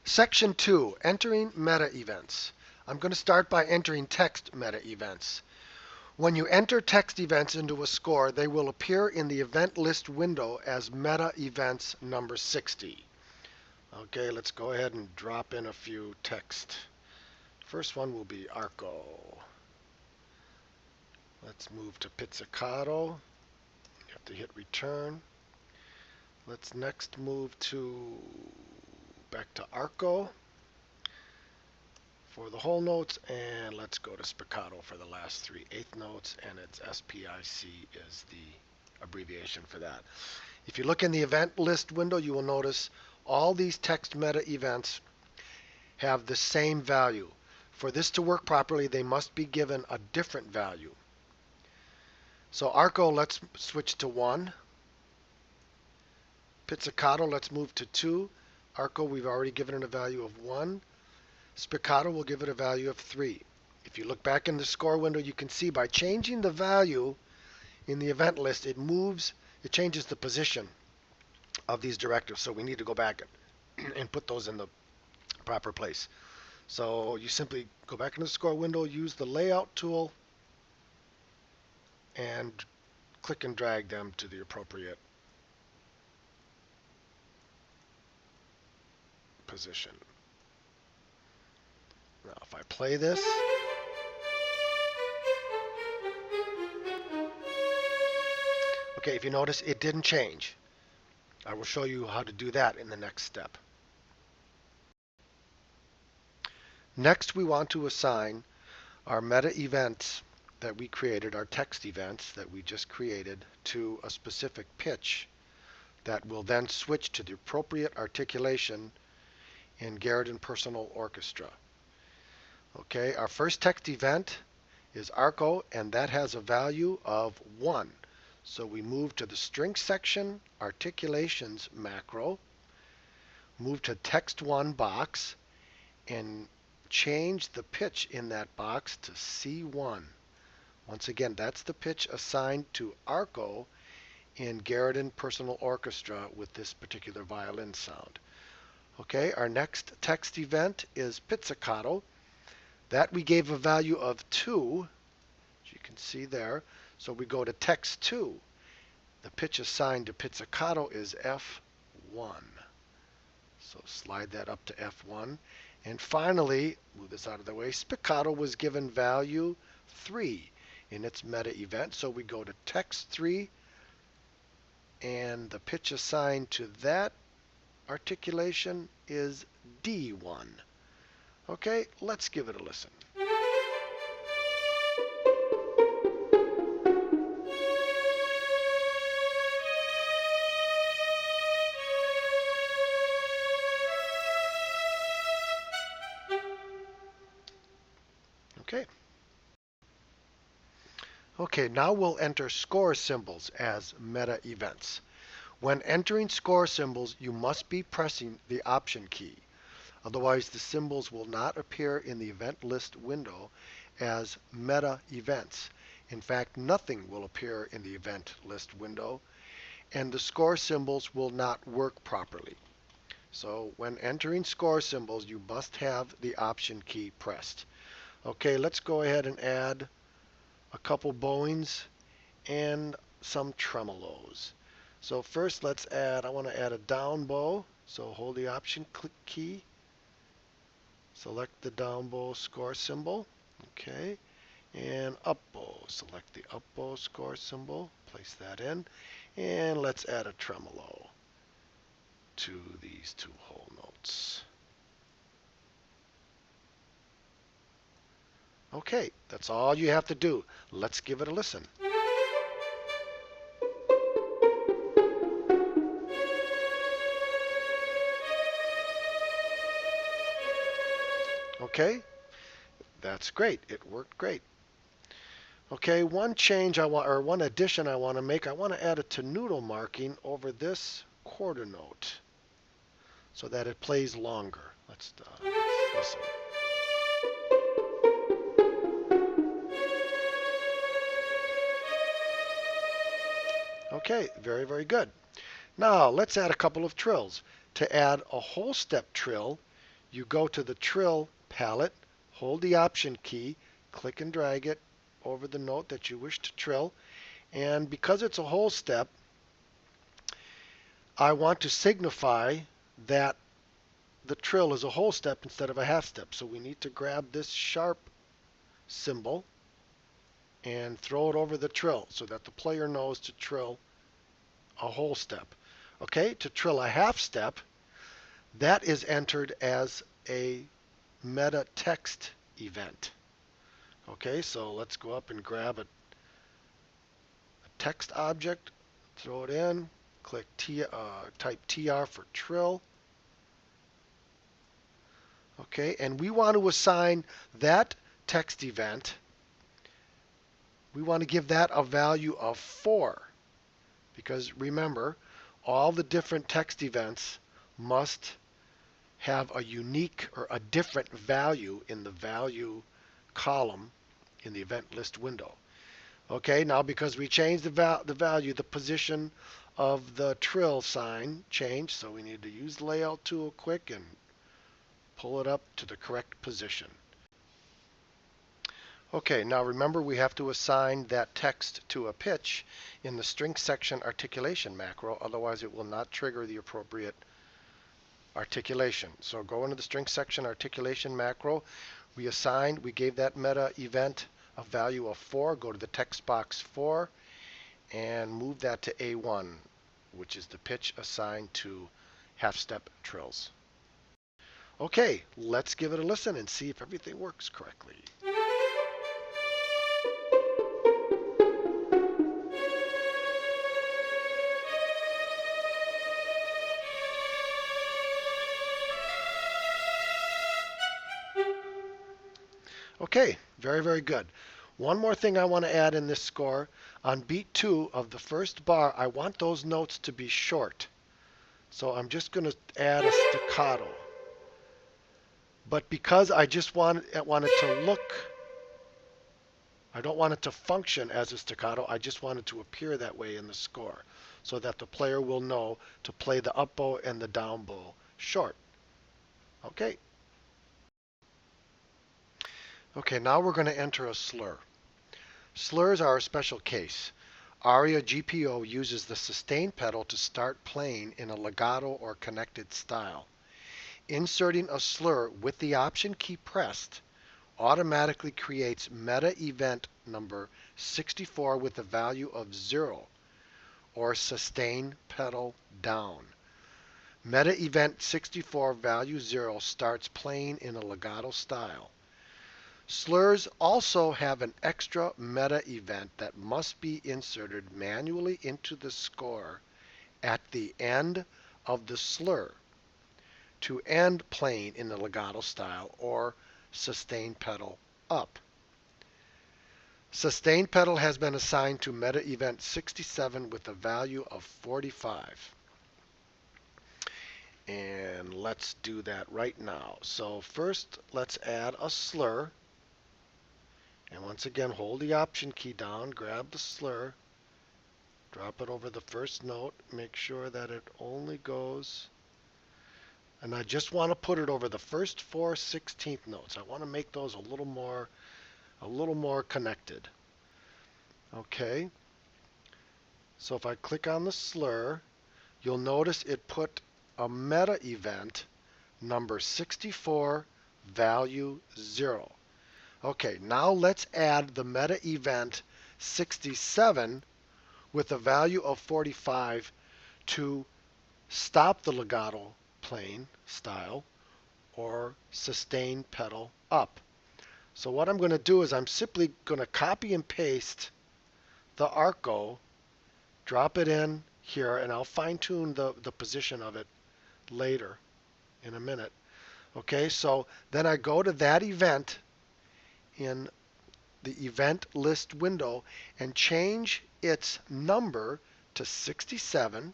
Section 2, Entering Meta Events. I'm going to start by entering text meta events. When you enter text events into a score, they will appear in the event list window as meta events number 60. Okay, let's go ahead and drop in a few text. First one will be Arco. Let's move to Pizzicato. You have to hit return. Let's next move back to Arco for the whole notes, and let's go to Spiccato for the last three eighth notes, and it's SPIC is the abbreviation for that. If you look in the event list window, you will notice all these text meta events have the same value. For this to work properly, they must be given a different value. So Arco, let's switch to 1. Pizzicato, let's move to 2. Arco, we've already given it a value of 1. Spiccato will give it a value of 3. If you look back in the score window, you can see by changing the value in the event list, it changes the position of these directives. So we need to go back and put those in the proper place. So you simply go back into the score window, use the layout tool, and click and drag them to the appropriate position. Now if I play this, okay, if you notice, it didn't change. I will show you how to do that in the next step. Next, we want to assign our meta events that we created, our text events that we just created, to a specific pitch that will then switch to the appropriate articulation in Garrett Personal Orchestra. Okay, our first text event is Arco, and that has a value of 1. So we move to the string section, articulations macro, move to text 1 box, and change the pitch in that box to C1. Once again, that's the pitch assigned to Arco in Garrett Personal Orchestra with this particular violin sound. Okay, our next text event is Pizzicato. That we gave a value of 2, as you can see there. So we go to text 2. The pitch assigned to Pizzicato is F1. So slide that up to F1. And finally, move this out of the way, Spiccato was given value 3 in its meta event. So we go to text 3, and the pitch assigned to that articulation is D1. Okay, let's give it a listen. Okay. Okay, now we'll enter score symbols as meta events. When entering score symbols, you must be pressing the Option key. Otherwise, the symbols will not appear in the event list window as meta events. In fact, nothing will appear in the event list window, and the score symbols will not work properly. So when entering score symbols, you must have the Option key pressed. Okay, let's go ahead and add a couple bowings and some tremolos. So first I want to add a down bow. So hold the Option key. Select the down bow score symbol. Okay. And up bow. Select the up bow score symbol. Place that in. And let's add a tremolo to these two whole notes. Okay, that's all you have to do. Let's give it a listen. Okay, that's great. It worked great. Okay, one addition I want to make, I want to add a tenuto marking over this quarter note so that it plays longer. Let's listen. Okay, very, very good. Now let's add a couple of trills. To add a whole step trill, you go to the trill palette, hold the Option key, click and drag it over the note that you wish to trill, and because it's a whole step, I want to signify that the trill is a whole step instead of a half step. So we need to grab this sharp symbol and throw it over the trill so that the player knows to trill a whole step. Okay, to trill a half step, that is entered as a meta text event. Okay, so let's go up and grab a text object, throw it in, click type TR for trill. Okay, and we want to assign that text event, we want to give that a value of 4. Because remember, all the different text events must have a unique or a different value in the value column in the event list window. Okay, now because we changed the value, the position of the trill sign changed, so we need to use the layout tool quick and pull it up to the correct position. Okay, now remember we have to assign that text to a pitch in the string section articulation macro, otherwise it will not trigger the appropriate articulation. So go into the string section articulation macro, we gave that meta event a value of 4, go to the text box 4 and move that to A1, which is the pitch assigned to half step trills. Okay, let's give it a listen and see if everything works correctly. Okay, very, very good. One more thing I want to add in this score. On beat 2 of the first bar, I want those notes to be short. So I'm just going to add a staccato. But because I just want it to look, I don't want it to function as a staccato, I just want it to appear that way in the score so that the player will know to play the up bow and the down bow short. Okay. Okay, now we're going to enter a slur. Slurs are a special case. Aria GPO uses the sustain pedal to start playing in a legato or connected style. Inserting a slur with the Option key pressed automatically creates meta event number 64 with a value of 0 or sustain pedal down. Meta event 64 value 0 starts playing in a legato style. Slurs also have an extra meta event that must be inserted manually into the score at the end of the slur to end playing in the legato style or sustain pedal up. Sustain pedal has been assigned to meta event 67 with a value of 45. And let's do that right now. So first let's add a slur. And once again, hold the Option key down, grab the slur, drop it over the first note, make sure that it only goes, and I just want to put it over the first 4/16 notes. I want to make those a little more connected. Okay. So if I click on the slur, you'll notice it put a meta event number 64 value 0. Okay, now let's add the meta event 67 with a value of 45 to stop the legato playing style or sustain pedal up. So what I'm going to do is I'm simply going to copy and paste the arco, drop it in here, and I'll fine tune the position of it later in a minute. Okay, so then I go to that event in the event list window and change its number to 67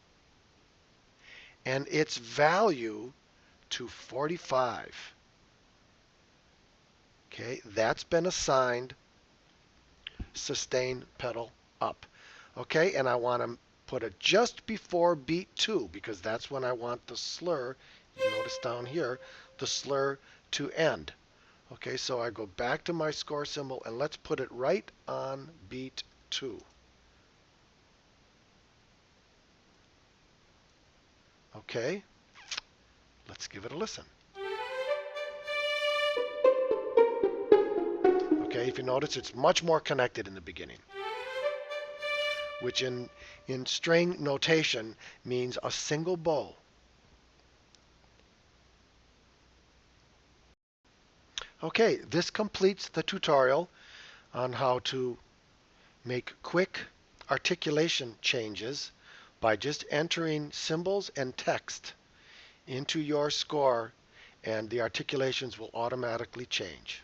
and its value to 45. Okay, that's been assigned sustain pedal up. Okay, and I want to put it just before beat 2 because that's when I want the slur Notice down here the slur to end. Okay, so I go back to my score symbol and let's put it right on beat 2. Okay, let's give it a listen. Okay, if you notice, it's much more connected in the beginning, which in string notation means a single bow. Okay, this completes the tutorial on how to make quick articulation changes by just entering symbols and text into your score, and the articulations will automatically change.